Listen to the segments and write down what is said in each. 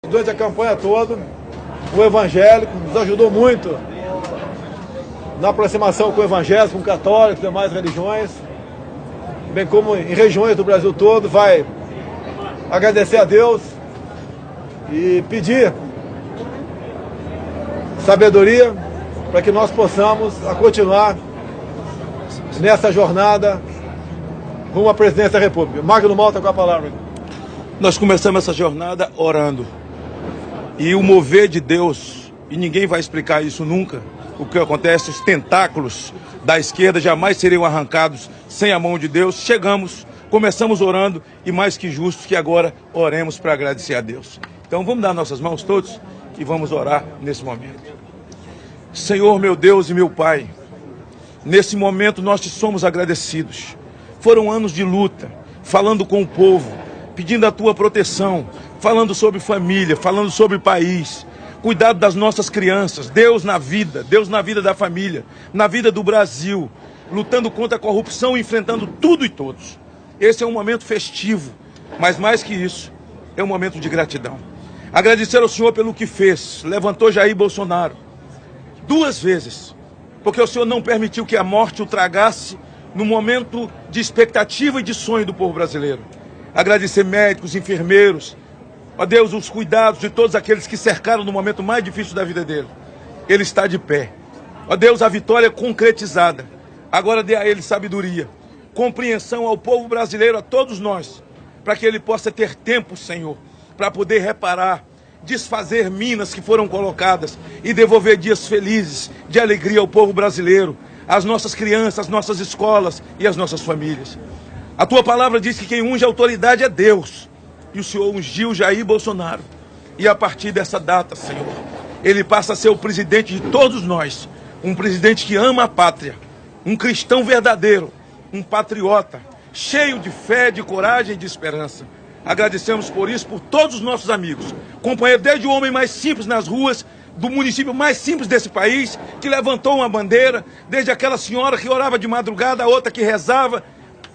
durante a campanha toda, o evangélico, nos ajudou muito na aproximação com o evangélico, com católicos e demais religiões, bem como em regiões do Brasil todo. Vai agradecer a Deus e pedir sabedoria para que nós possamos continuar nessa jornada rumo à presidência da República. Magno Malta com a palavra. Nós começamos essa jornada orando. E o mover de Deus, e ninguém vai explicar isso nunca, o que acontece, os tentáculos da esquerda jamais seriam arrancados sem a mão de Deus. Começamos orando e mais que justo que agora oremos para agradecer a Deus. Então vamos dar nossas mãos todos e vamos orar nesse momento. Senhor, meu Deus e meu Pai, nesse momento nós te somos agradecidos. Foram anos de luta, falando com o povo, pedindo a tua proteção, falando sobre família, falando sobre país, cuidado das nossas crianças, Deus na vida da família, na vida do Brasil, lutando contra a corrupção, enfrentando tudo e todos. Esse é um momento festivo, mas mais que isso, é um momento de gratidão. Agradecer ao Senhor pelo que fez, levantou Jair Bolsonaro 2 vezes, porque o Senhor não permitiu que a morte o tragasse no momento de expectativa e de sonho do povo brasileiro. Agradecer médicos, enfermeiros, ó Deus, os cuidados de todos aqueles que cercaram no momento mais difícil da vida dele. Ele está de pé. Ó Deus, a vitória é concretizada. Agora dê a ele sabedoria, compreensão ao povo brasileiro, a todos nós, para que ele possa ter tempo, Senhor, para poder reparar, desfazer minas que foram colocadas e devolver dias felizes, de alegria ao povo brasileiro, às nossas crianças, às nossas escolas e às nossas famílias. A tua palavra diz que quem unge a autoridade é Deus. E o Senhor ungiu Jair Bolsonaro. E a partir dessa data, Senhor, ele passa a ser o presidente de todos nós. Um presidente que ama a pátria. Um cristão verdadeiro. Um patriota. Cheio de fé, de coragem e de esperança. Agradecemos por isso, por todos os nossos amigos. Companheiro, desde o homem mais simples nas ruas, do município mais simples desse país, que levantou uma bandeira, desde aquela senhora que orava de madrugada, a outra que rezava,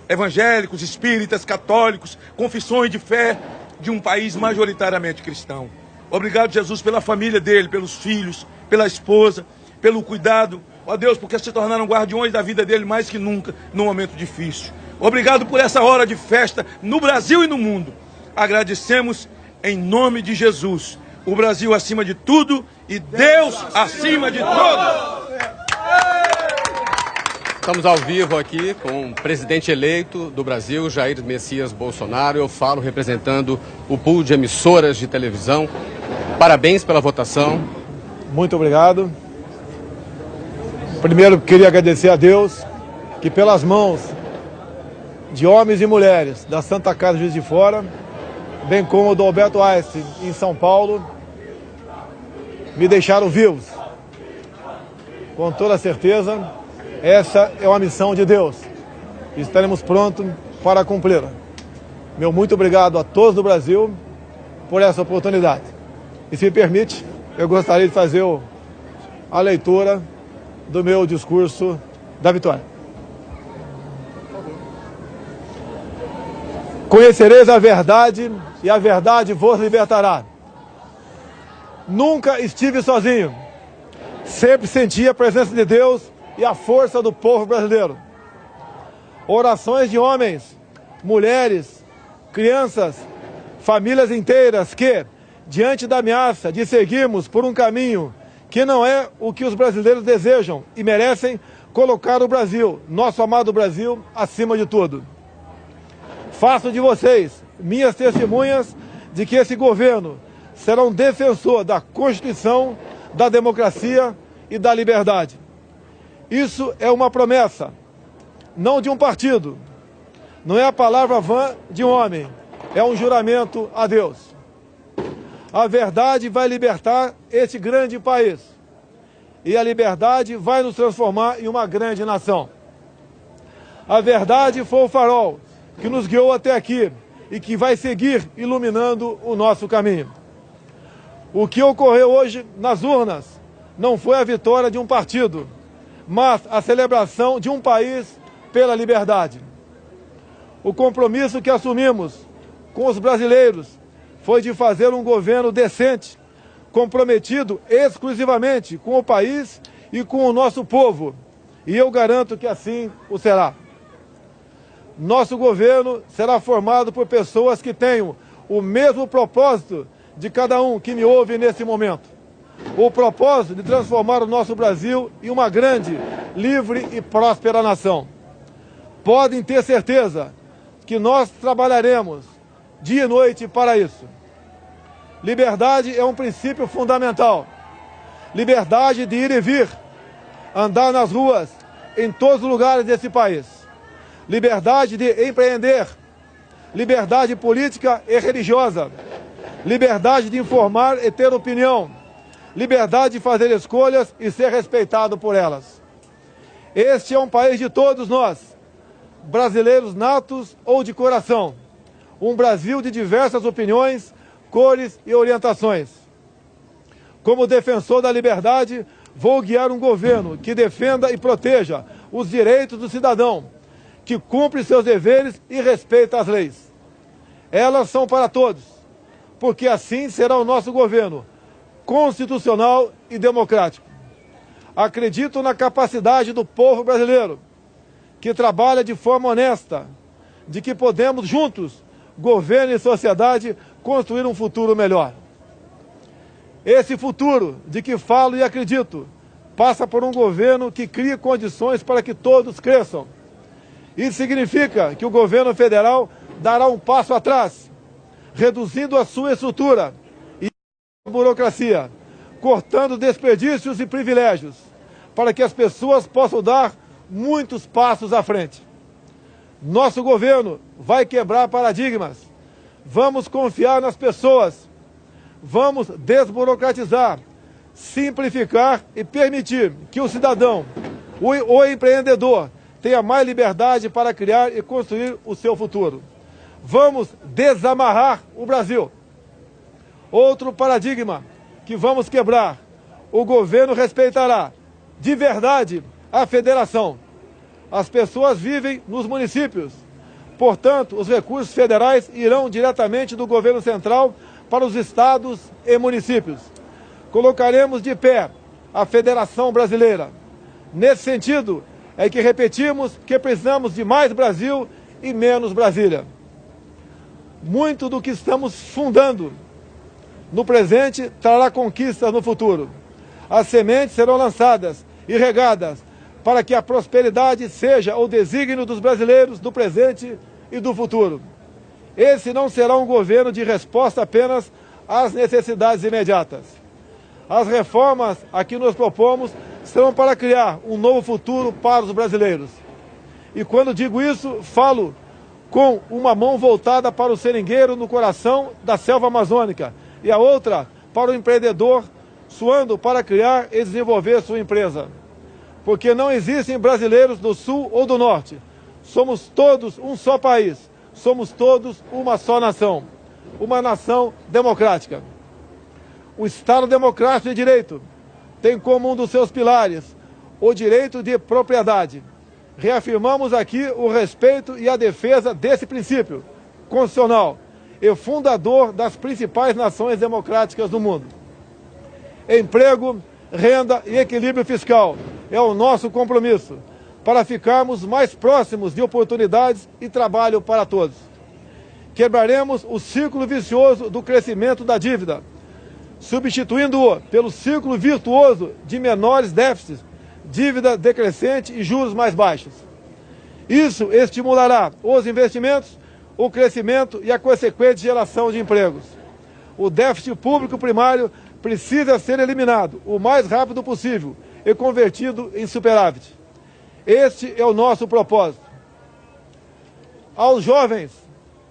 evangélicos, espíritas, católicos, confissões de fé de um país majoritariamente cristão. Obrigado, Jesus, pela família dele, pelos filhos, pela esposa, pelo cuidado. Ó Deus, porque se tornaram guardiões da vida dele mais que nunca, num momento difícil. Obrigado por essa hora de festa no Brasil e no mundo. Agradecemos em nome de Jesus. O Brasil acima de tudo e Deus acima de todos. Estamos ao vivo aqui com o presidente eleito do Brasil, Jair Messias Bolsonaro. Eu falo representando o pool de emissoras de televisão. Parabéns pela votação. Muito obrigado. Primeiro, queria agradecer a Deus que pelas mãos de homens e mulheres da Santa Casa Juiz de Fora, bem como do Alberto Einstein em São Paulo, me deixaram vivos. Com toda certeza, essa é uma missão de Deus. E estaremos prontos para cumpri-la. Meu muito obrigado a todos do Brasil por essa oportunidade. E se me permite, eu gostaria de fazer a leitura do meu discurso da vitória. Conhecereis a verdade e a verdade vos libertará. Nunca estive sozinho. Sempre senti a presença de Deus e a força do povo brasileiro. Orações de homens, mulheres, crianças, famílias inteiras que, diante da ameaça de seguirmos por um caminho que não é o que os brasileiros desejam e merecem, colocar o Brasil, nosso amado Brasil, acima de tudo. Faço de vocês minhas testemunhas de que esse governo será um defensor da Constituição, da democracia e da liberdade. Isso é uma promessa, não de um partido. Não é a palavra vã de um homem, é um juramento a Deus. A verdade vai libertar este grande país. E a liberdade vai nos transformar em uma grande nação. A verdade foi o farol que nos guiou até aqui e que vai seguir iluminando o nosso caminho. O que ocorreu hoje nas urnas não foi a vitória de um partido, mas a celebração de um país pela liberdade. O compromisso que assumimos com os brasileiros foi de fazer um governo decente, comprometido exclusivamente com o país e com o nosso povo. E eu garanto que assim o será. Nosso governo será formado por pessoas que tenham o mesmo propósito de cada um que me ouve nesse momento. O propósito de transformar o nosso Brasil em uma grande, livre e próspera nação. Podem ter certeza que nós trabalharemos dia e noite para isso. Liberdade é um princípio fundamental. Liberdade de ir e vir, andar nas ruas, em todos os lugares desse país. Liberdade de empreender. Liberdade política e religiosa. Liberdade de informar e ter opinião. Liberdade de fazer escolhas e ser respeitado por elas. Este é um país de todos nós, brasileiros natos ou de coração. Um Brasil de diversas opiniões, cores e orientações. Como defensor da liberdade, vou guiar um governo que defenda e proteja os direitos do cidadão, que cumpre seus deveres e respeita as leis. Elas são para todos, porque assim será o nosso governo, constitucional e democrático. Acredito na capacidade do povo brasileiro, que trabalha de forma honesta, de que podemos juntos, governo e sociedade, construir um futuro melhor. Esse futuro de que falo e acredito passa por um governo que crie condições para que todos cresçam. Isso significa que o governo federal dará um passo atrás, reduzindo a sua estrutura e a burocracia, cortando desperdícios e privilégios, para que as pessoas possam dar muitos passos à frente. Nosso governo vai quebrar paradigmas. Vamos confiar nas pessoas. Vamos desburocratizar, simplificar e permitir que o cidadão, o empreendedor, tenha mais liberdade para criar e construir o seu futuro. Vamos desamarrar o Brasil. Outro paradigma que vamos quebrar. O governo respeitará de verdade a federação. As pessoas vivem nos municípios. Portanto, os recursos federais irão diretamente do governo central para os estados e municípios. Colocaremos de pé a Federação Brasileira. Nesse sentido, é que repetimos que precisamos de mais Brasil e menos Brasília. Muito do que estamos fundando no presente trará conquistas no futuro. As sementes serão lançadas e regadas para que a prosperidade seja o desígnio dos brasileiros do presente e do futuro. Esse não será um governo de resposta apenas às necessidades imediatas. As reformas a que nos propomos serão para criar um novo futuro para os brasileiros. E quando digo isso, falo com uma mão voltada para o seringueiro no coração da selva amazônica e a outra para o empreendedor suando para criar e desenvolver sua empresa. Porque não existem brasileiros do Sul ou do Norte. Somos todos um só país. Somos todos uma só nação. Uma nação democrática. O Estado Democrático de Direito tem como um dos seus pilares o direito de propriedade. Reafirmamos aqui o respeito e a defesa desse princípio constitucional e fundador das principais nações democráticas do mundo. Emprego, renda e equilíbrio fiscal é o nosso compromisso para ficarmos mais próximos de oportunidades e trabalho para todos. Quebraremos o círculo vicioso do crescimento da dívida, substituindo-o pelo círculo virtuoso de menores déficits, dívida decrescente e juros mais baixos. Isso estimulará os investimentos, o crescimento e a consequente geração de empregos. O déficit público primário precisa ser eliminado o mais rápido possível e convertido em superávit. Este é o nosso propósito. Aos jovens,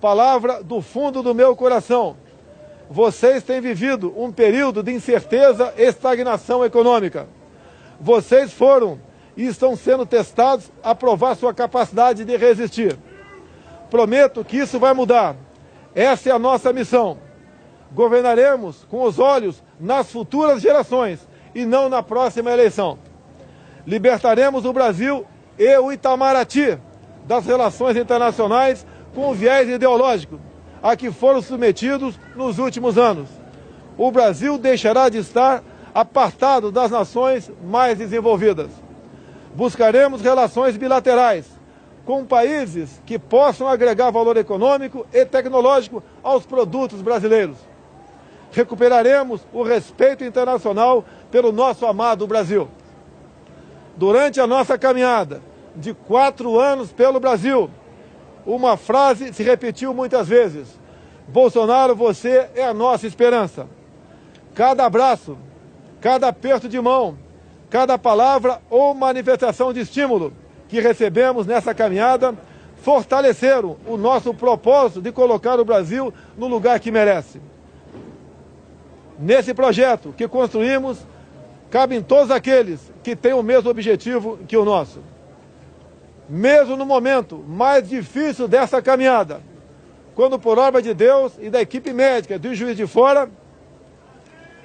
palavra do fundo do meu coração. Vocês têm vivido um período de incerteza e estagnação econômica. Vocês foram e estão sendo testados a provar sua capacidade de resistir. Prometo que isso vai mudar. Essa é a nossa missão. Governaremos com os olhos nas futuras gerações e não na próxima eleição. Libertaremos o Brasil e o Itamaraty das relações internacionais com viés ideológico, a que foram submetidos nos últimos anos. O Brasil deixará de estar apartado das nações mais desenvolvidas. Buscaremos relações bilaterais com países que possam agregar valor econômico e tecnológico aos produtos brasileiros. Recuperaremos o respeito internacional pelo nosso amado Brasil. Durante a nossa caminhada de 4 anos pelo Brasil, uma frase se repetiu muitas vezes: Bolsonaro, você é a nossa esperança. Cada abraço, cada aperto de mão, cada palavra ou manifestação de estímulo que recebemos nessa caminhada fortaleceram o nosso propósito de colocar o Brasil no lugar que merece. Nesse projeto que construímos, cabem todos aqueles que têm o mesmo objetivo que o nosso. Mesmo no momento mais difícil dessa caminhada, quando por obra de Deus e da equipe médica do Juiz de Fora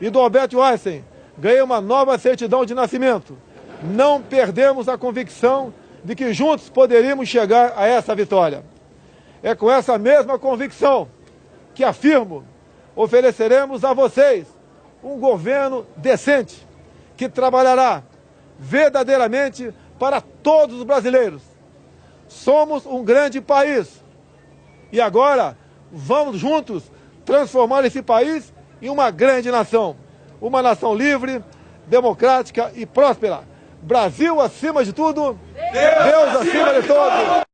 e do Albert Einstein ganhei uma nova certidão de nascimento, não perdemos a convicção de que juntos poderíamos chegar a essa vitória. É com essa mesma convicção que afirmo: ofereceremos a vocês um governo decente, que trabalhará verdadeiramente para todos os brasileiros. Somos um grande país e agora vamos juntos transformar esse país em uma grande nação. Uma nação livre, democrática e próspera. Brasil acima de tudo, Deus acima de todos.